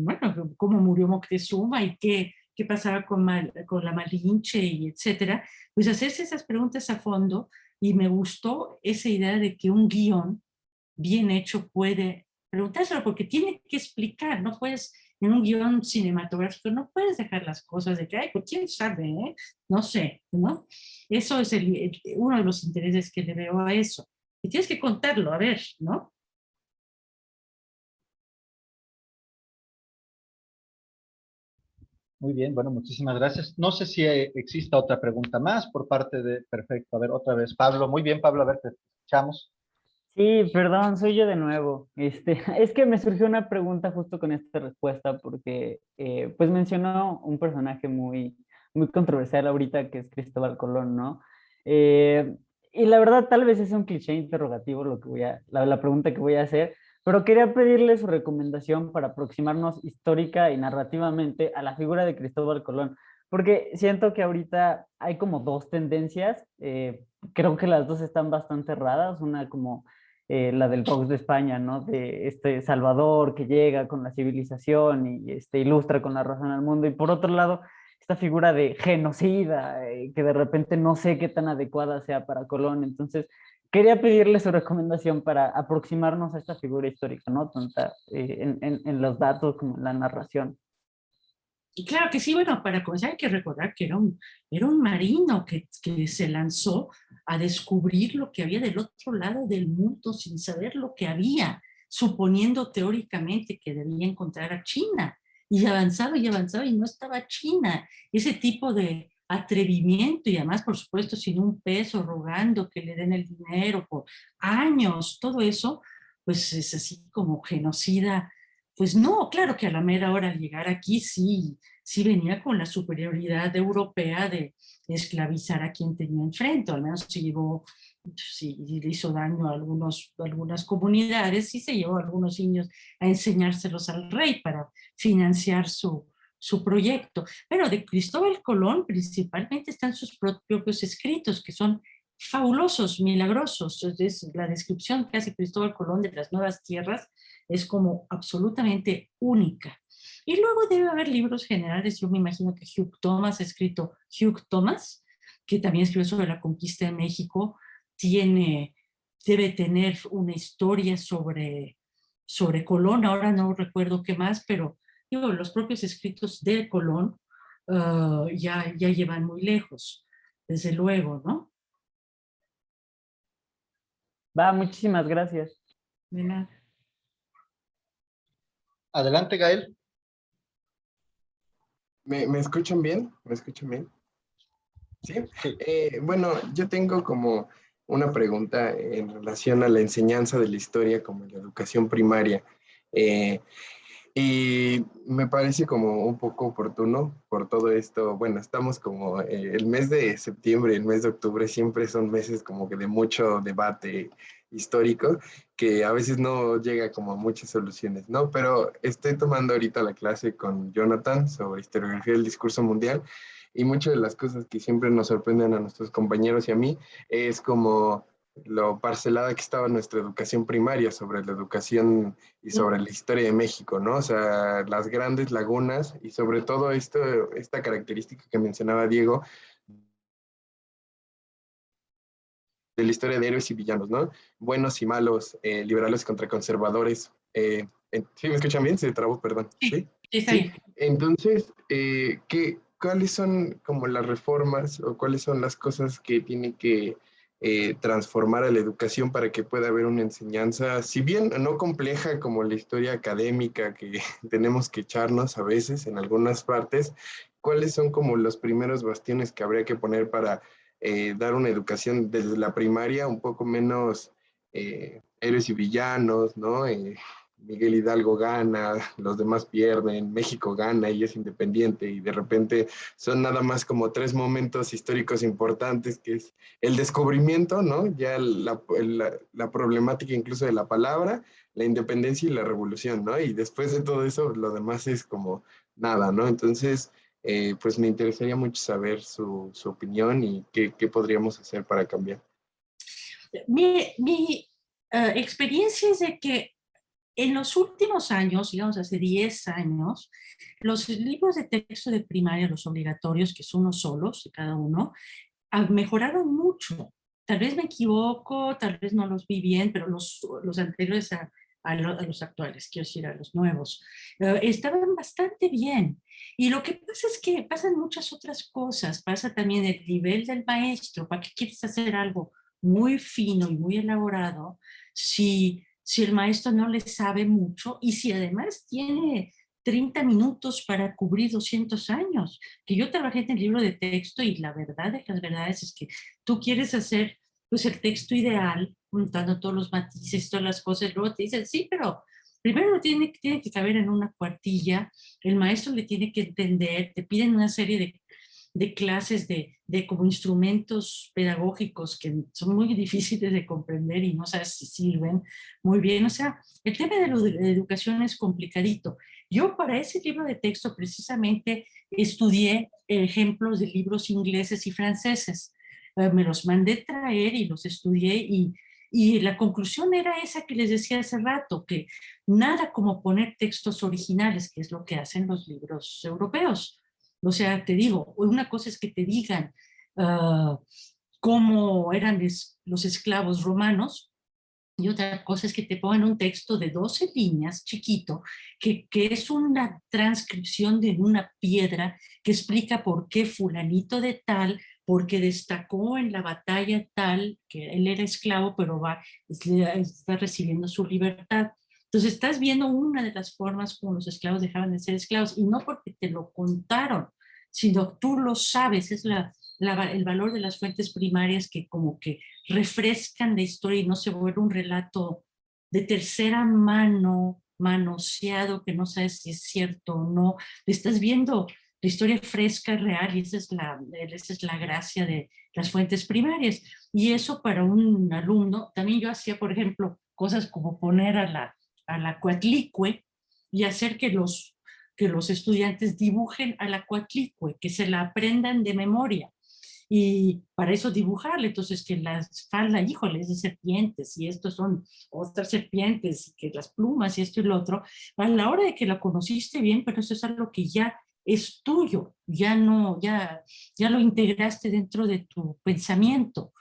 bueno, cómo murió Moctezuma y qué pasaba con la Malinche y etcétera, pues hacerse esas preguntas a fondo. Y me gustó esa idea de que un guión bien hecho puede preguntárselo, porque tiene que explicar, no puedes, en un guión cinematográfico, no puedes dejar las cosas de que, ay, pues quién sabe, ¿eh? No sé, ¿no? Eso es uno de los intereses que le veo a eso. Y tienes que contarlo, a ver, ¿no? Muy bien, bueno, muchísimas gracias. No sé si exista otra pregunta más por parte de... Perfecto, a ver, otra vez. Pablo, muy bien, Pablo, a ver, te escuchamos. Sí, perdón, soy yo de nuevo. Es que me surgió una pregunta justo con esta respuesta porque pues mencionó un personaje muy controversial ahorita que es Cristóbal Colón, ¿no? Eh, y la verdad tal vez es un cliché interrogativo lo que la pregunta que voy a hacer, pero quería pedirle su recomendación para aproximarnos histórica y narrativamente a la figura de Cristóbal Colón, porque siento que ahorita hay como dos tendencias, creo que las dos están bastante erradas, una como la del Vox de España, ¿no? De este Salvador que llega con la civilización y ilustra con la razón al mundo. Y por otro lado, esta figura de genocida, que de repente no sé qué tan adecuada sea para Colón. Entonces, quería pedirle su recomendación para aproximarnos a esta figura histórica, ¿no? Tanto en los datos como en la narración. Y claro que sí, bueno, para comenzar hay que recordar que era un marino que se lanzó a descubrir lo que había del otro lado del mundo sin saber lo que había, suponiendo teóricamente que debía encontrar a China. Y avanzaba y no estaba China. Ese tipo de atrevimiento y además, por supuesto, sin un peso, rogando que le den el dinero por años, todo eso, pues es así como genocida. Pues no, claro que a la mera hora al llegar aquí sí venía con la superioridad europea de esclavizar a quien tenía enfrente, o al menos se llevó, sí, le hizo daño a algunas comunidades, y se llevó a algunos niños a enseñárselos al rey para financiar su proyecto. Pero de Cristóbal Colón principalmente están sus propios escritos, que son fabulosos, milagrosos. Es la descripción que hace Cristóbal Colón de las nuevas tierras es como absolutamente única. Y luego debe haber libros generales. Yo me imagino que Hugh Thomas ha escrito Hugh Thomas, que también escribió sobre la conquista de México. Debe tener una historia sobre Colón. Ahora no recuerdo qué más, pero digo, los propios escritos de Colón ya llevan muy lejos, desde luego, ¿no? Va, muchísimas gracias. De nada. Adelante, Gael. ¿Me escuchan bien? ¿Me escuchan bien? ¿Sí? Sí. Bueno, yo tengo como una pregunta en relación a la enseñanza de la historia como en la educación primaria. Eh, y me parece como un poco oportuno por todo esto. Bueno, estamos como el mes de septiembre, el mes de octubre siempre son meses como que de mucho debate histórico que a veces no llega como a muchas soluciones, ¿no? Pero estoy tomando ahorita la clase con Jonathan sobre historiografía del discurso mundial y muchas de las cosas que siempre nos sorprenden a nuestros compañeros y a mí es como lo parcelada que estaba nuestra educación primaria sobre la educación y sobre la historia de México, ¿no? O sea, las grandes lagunas y sobre todo esta característica que mencionaba Diego de la historia de héroes y villanos, ¿no? Buenos y malos, liberales contra conservadores. ¿Sí me escuchan bien? Se trabó, perdón. Sí, ¿Sí? está Sí. bien. Entonces, ¿cuáles son como las reformas o cuáles son las cosas que tiene que transformar a la educación para que pueda haber una enseñanza, si bien no compleja como la historia académica que tenemos que echarnos a veces en algunas partes? ¿Cuáles son como los primeros bastiones que habría que poner para dar una educación desde la primaria un poco menos héroes y villanos, ¿no? Miguel Hidalgo gana, los demás pierden, México gana y es independiente, y de repente son nada más como tres momentos históricos importantes, que es el descubrimiento, ¿no? Ya la problemática incluso de la palabra, la independencia y la revolución, ¿no? Y después de todo eso, lo demás es como nada, ¿no? Entonces, Pues me interesaría mucho saber su opinión y qué podríamos hacer para cambiar. Mi experiencia es de que en los últimos años, digamos hace 10 años, los libros de texto de primaria, los obligatorios, que son uno solos de cada uno, mejoraron mucho. Tal vez me equivoco, tal vez no los vi bien, pero los anteriores a los actuales, quiero decir, a los nuevos, estaban bastante bien. Y lo que pasa es que pasan muchas otras cosas. Pasa también el nivel del maestro. ¿Para qué quieres hacer algo muy fino y muy elaborado si el maestro no le sabe mucho y si además tiene 30 minutos para cubrir 200 años? Que yo trabajé en el libro de texto y la verdad de las verdades es que tú quieres hacer pues el texto ideal, juntando todos los matices, todas las cosas, luego te dicen, sí, pero primero tiene que caber en una cuartilla, el maestro le tiene que entender, te piden una serie de clases de como instrumentos pedagógicos que son muy difíciles de comprender y no sabes si sirven muy bien. O sea, el tema de la educación es complicadito. Yo para ese libro de texto precisamente estudié ejemplos de libros ingleses y franceses. Me los mandé traer y los estudié y la conclusión era esa que les decía hace rato, que nada como poner textos originales, que es lo que hacen los libros europeos. O sea, te digo, una cosa es que te digan cómo eran los esclavos romanos, y otra cosa es que te pongan un texto de 12 líneas, chiquito, que es una transcripción de una piedra que explica por qué fulanito de tal, porque destacó en la batalla tal, que él era esclavo, pero está recibiendo su libertad. Entonces estás viendo una de las formas como los esclavos dejaban de ser esclavos, y no porque te lo contaron, sino tú lo sabes, es el valor de las fuentes primarias que como que refrescan la historia y no se vuelve un relato de tercera mano, manoseado, que no sabes si es cierto o no. Estás viendo la historia fresca, real, y esa es la gracia de las fuentes primarias. Y eso para un alumno, también yo hacía, por ejemplo, cosas como poner a la Coatlicue y hacer que los estudiantes dibujen a la Coatlicue, que se la aprendan de memoria. Y para eso dibujarle, entonces que la falda, híjole, es de serpientes, y estos son otras serpientes, que las plumas y esto y lo otro, a la hora de que la conociste bien, pero eso es algo que ya es tuyo, ya no, ya lo integraste dentro de tu pensamiento.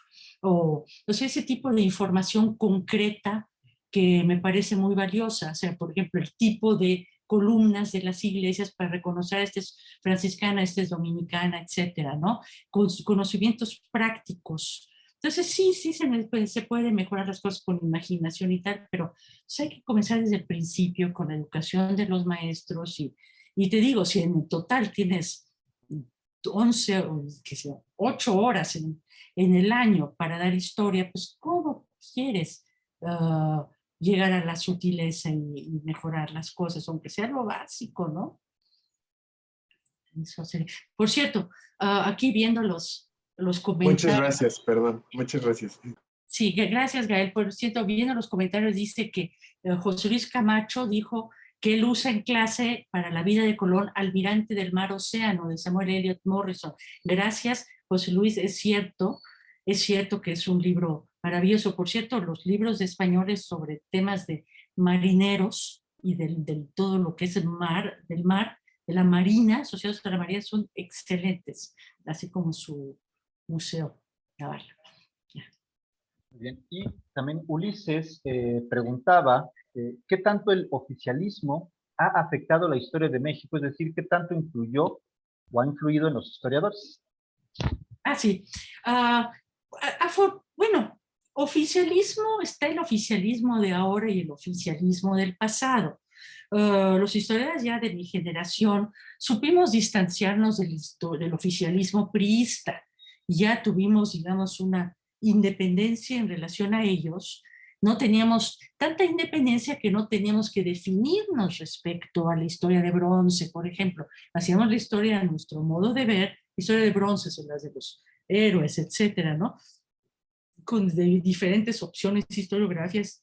O sea, ese tipo de información concreta que me parece muy valiosa, o sea, por ejemplo, el tipo de columnas de las iglesias para reconocer esta es franciscana, esta es dominicana, etcétera, ¿no? Con conocimientos prácticos. Entonces, sí, se puede mejorar las cosas con imaginación y tal, pero pues, hay que comenzar desde el principio con la educación de los maestros y te digo, si en total tienes 11, qué sé, 8 horas en el año para dar historia, pues ¿cómo quieres llegar a la sutileza y mejorar las cosas, aunque sea lo básico, ¿no? Eso sería. Por cierto, aquí viendo los comentarios. Muchas gracias, perdón, muchas gracias. Sí, gracias, Gael. Por cierto, viendo los comentarios, dice que José Luis Camacho dijo que él usa en clase para la vida de Colón Almirante del Mar Océano, de Samuel Eliot Morrison. Gracias, José Luis, es cierto que es un libro maravilloso. Por cierto, los libros de españoles sobre temas de marineros y del todo lo que es el mar, del mar, de la marina, asociados a la marina, son excelentes, así como su museo naval. Muy bien. Y también Ulises preguntaba qué tanto el oficialismo ha afectado la historia de México, es decir, qué tanto influyó o ha influido en los historiadores. Sí. Bueno, oficialismo, está el oficialismo de ahora y el oficialismo del pasado. Los historiadores ya de mi generación supimos distanciarnos del oficialismo priista. Ya tuvimos, digamos, una independencia en relación a ellos. No teníamos tanta independencia que no teníamos que definirnos respecto a la historia de bronce, por ejemplo. Hacíamos la historia a nuestro modo de ver, historia de bronce son las de los héroes, etcétera, ¿no? Con diferentes opciones historiográficas,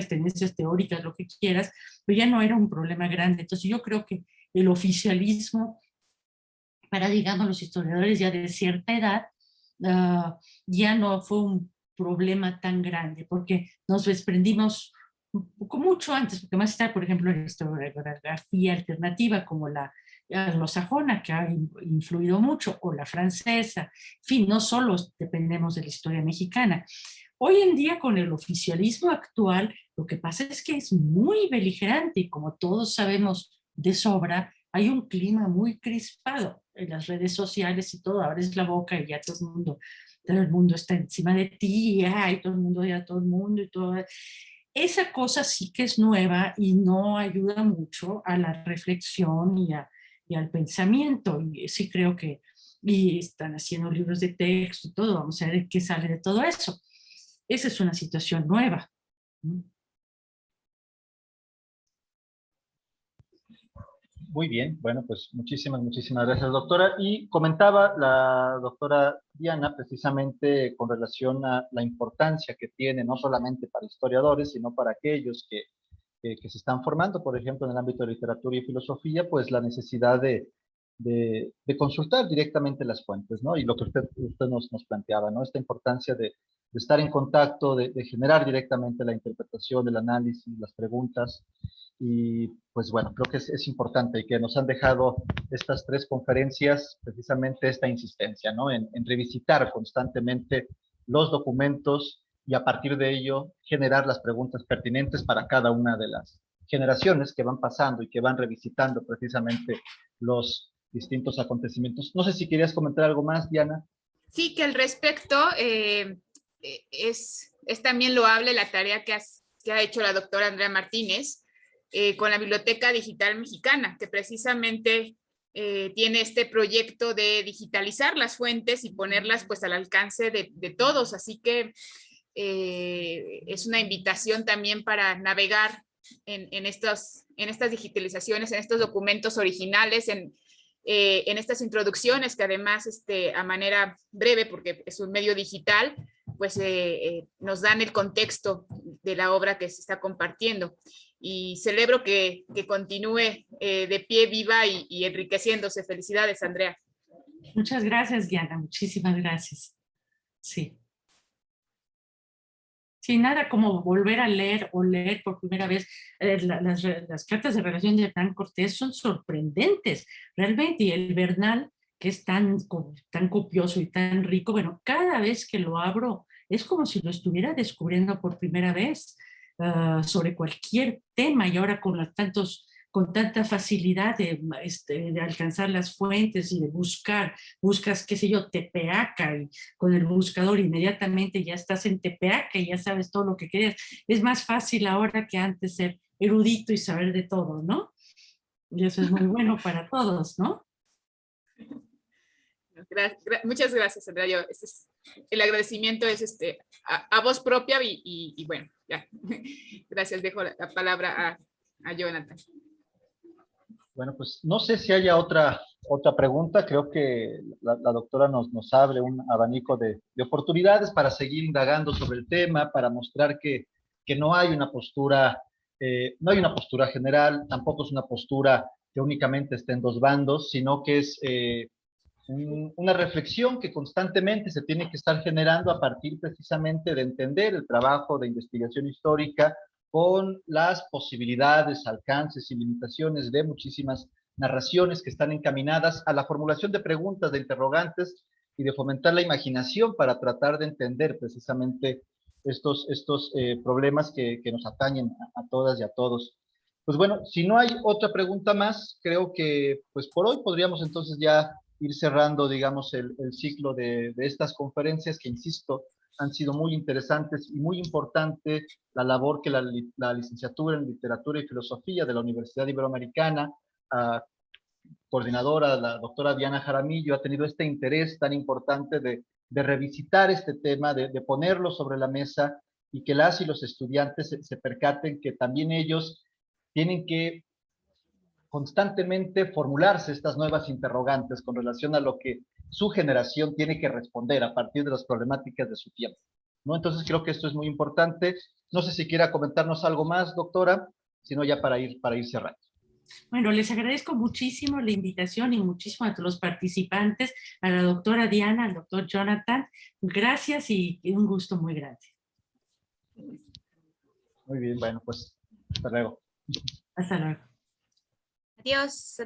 tendencias teóricas, lo que quieras, pero ya no era un problema grande. Entonces yo creo que el oficialismo para, digamos, los historiadores ya de cierta edad, ya no fue un problema tan grande, porque nos desprendimos un poco mucho antes, porque más está, por ejemplo, la historiografía alternativa como la anglosajona, que ha influido mucho, o la francesa, en fin, no solo dependemos de la historia mexicana. Hoy en día, con el oficialismo actual, lo que pasa es que es muy beligerante y como todos sabemos de sobra, hay un clima muy crispado en las redes sociales y todo, abres la boca y ya todo el mundo está encima de ti, y todo el mundo odia a todo el mundo y todo. Esa cosa sí que es nueva y no ayuda mucho a la reflexión y al pensamiento. Y sí creo que y están haciendo libros de texto y todo, vamos a ver qué sale de todo eso. Esa es una situación nueva. Muy bien, bueno, pues muchísimas gracias, doctora. Y comentaba la doctora Diana precisamente con relación a la importancia que tiene, no solamente para historiadores, sino para aquellos que se están formando, por ejemplo, en el ámbito de literatura y filosofía, pues la necesidad de consultar directamente las fuentes, ¿no? Y lo que usted nos planteaba, ¿no? Esta importancia de estar en contacto, de generar directamente la interpretación, el análisis, las preguntas. Y pues bueno, creo que es importante que nos han dejado estas tres conferencias precisamente esta insistencia, ¿no? En revisitar constantemente los documentos y a partir de ello generar las preguntas pertinentes para cada una de las generaciones que van pasando y que van revisitando precisamente los distintos acontecimientos. No sé si querías comentar algo más, Diana. Sí, que al respecto es también loable la tarea que ha hecho la doctora Andrea Martínez con la Biblioteca Digital Mexicana, que precisamente tiene este proyecto de digitalizar las fuentes y ponerlas pues al alcance de todos. Así que es una invitación también para navegar en estas digitalizaciones, en estos documentos originales, en estas introducciones que además a manera breve, porque es un medio digital, pues nos dan el contexto de la obra que se está compartiendo. Y celebro que continúe de pie, viva y enriqueciéndose. Felicidades, Andrea. Muchas gracias, Diana. Muchísimas gracias. Sí. Sí, nada como volver a leer o leer por primera vez. Las cartas de relación de Hernán Cortés son sorprendentes, realmente. Y el Bernal, que es tan copioso y tan rico, bueno, cada vez que lo abro es como si lo estuviera descubriendo por primera vez sobre cualquier tema y ahora con tanta facilidad de alcanzar las fuentes y de buscas, qué sé yo, Tepeaca y con el buscador inmediatamente ya estás en Tepeaca y ya sabes todo lo que querías. Es más fácil ahora que antes ser erudito y saber de todo, ¿no? Y eso es muy bueno para todos, ¿no? Muchas gracias, Andrea. El agradecimiento es a voz propia y bueno, ya. Gracias, dejo la palabra a Jonathan. Bueno, pues no sé si haya otra pregunta. Creo que la doctora nos abre un abanico de oportunidades para seguir indagando sobre el tema, para mostrar que no hay una postura, no hay una postura general, tampoco es una postura que únicamente esté en dos bandos, sino que es una reflexión que constantemente se tiene que estar generando a partir precisamente de entender el trabajo de investigación histórica con las posibilidades, alcances y limitaciones de muchísimas narraciones que están encaminadas a la formulación de preguntas, de interrogantes y de fomentar la imaginación para tratar de entender precisamente estos problemas que nos atañen a todas y a todos. Pues bueno, si no hay otra pregunta más, creo que pues por hoy podríamos entonces ya ir cerrando, digamos, el ciclo de estas conferencias que, insisto, han sido muy interesantes y muy importante la labor que la licenciatura en Literatura y Filosofía de la Universidad Iberoamericana, coordinadora, la doctora Diana Jaramillo, ha tenido este interés tan importante de revisitar este tema, de ponerlo sobre la mesa y que las y los estudiantes se percaten que también ellos tienen que constantemente formularse estas nuevas interrogantes con relación a lo que su generación tiene que responder a partir de las problemáticas de su tiempo, ¿no? Entonces creo que esto es muy importante. No sé si quiera comentarnos algo más, doctora, sino ya para ir cerrando. Bueno, les agradezco muchísimo la invitación y muchísimo a todos los participantes, a la doctora Diana, al doctor Jonathan. Gracias y un gusto muy grande. Muy bien, bueno, pues hasta luego. Hasta luego. Adiós.